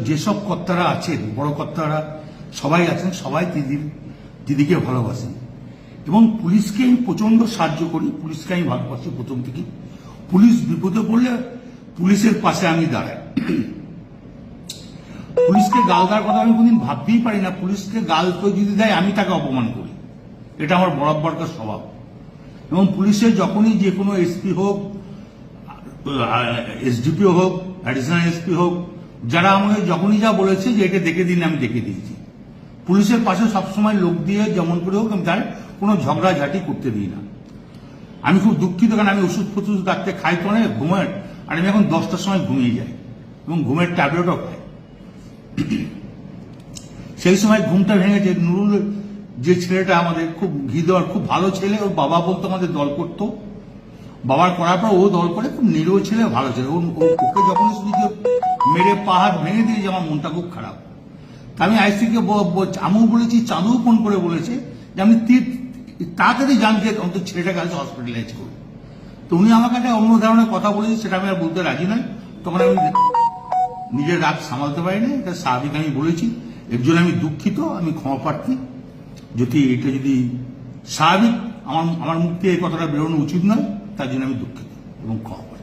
যেসব কর্তারা আছেন, বড় কর্তারা সবাই আছেন, সবাই দিদিকে ভালোবাসেন এবং পুলিশকে আমি প্রচন্ড সাহায্য করি। পুলিশকে আমি ভালোবাসি প্রথম থেকে। পুলিশ বিপদে পড়লে পুলিশের পাশে আমি দাঁড়াই। পুলিশকে গাল দেওয়ার কথা আমি কোনদিন ভাবতেই পারি না। পুলিশকে গাল তো যদি দেয় আমি তাকে অপমান করি, এটা আমার বরাবরকার স্বভাব। এবং পুলিশের যখনই যে কোনো এসপি হোক, এসডিপিও হোক, অ্যাডিশনাল এসপি হোক, যারা আমাকে যখনই যা বলেছে যে এটা দেখে দিন, আমি দেখে দিয়েছি। পুলিশের পাশে সবসময় লোক দিয়ে যেমন করে হোক আমি তার কোনো ঝগড়াঝাটি করতে দিই না। আমি খুব দুঃখিত, কারণ আমি ওষুধ ফষুধ ডাকতে খাই তো অনেক ঘুমের, আর আমি এখন 10টার সময় ঘুমিয়ে যাই এবং ঘুমের ট্যাবলেটও খাই। সেই সময় ঘুমটা ভেঙেছে। নুরুল যে ছেলেটা আমাদের খুব ঘি দেওয়ার খুব ভালো ছেলে, ওর বাবা বলতো আমাদের দল করতো, বাবার করার পর ও দল করে, খুব নিরীহ ছেলে, ভালো ছেলে। ওকে যখনই শুনেছি মেরে পা হাত ভেঙে দিয়েছে, আমার মনটা খুব খারাপ। তা আমি আইসিকে আমিও বলেছি, চাঁদুও ফোন করে বলেছে যে আমি তাড়াতাড়ি জানতে অন্তত ছেলেটাকে আজ হসপিটালাইজ করবো। তো উনি আমাকে একটা অন্য ধরনের কথা বলেছে, সেটা আমি আর বলতে রাজি নয়। তখন আমি নিজের রাগ সামালতে পারিনি, এটা স্বাভাবিক আমি বলেছি। এর জন্য আমি দুঃখিত, আমি ক্ষমা প্রার্থী। যদি স্বাভাবিক আমার মুখ থেকে এই কথাটা বেরোনো উচিত নয়, তার জন্য আমি দুঃখিত এবং ক্ষমা প্রার্থী।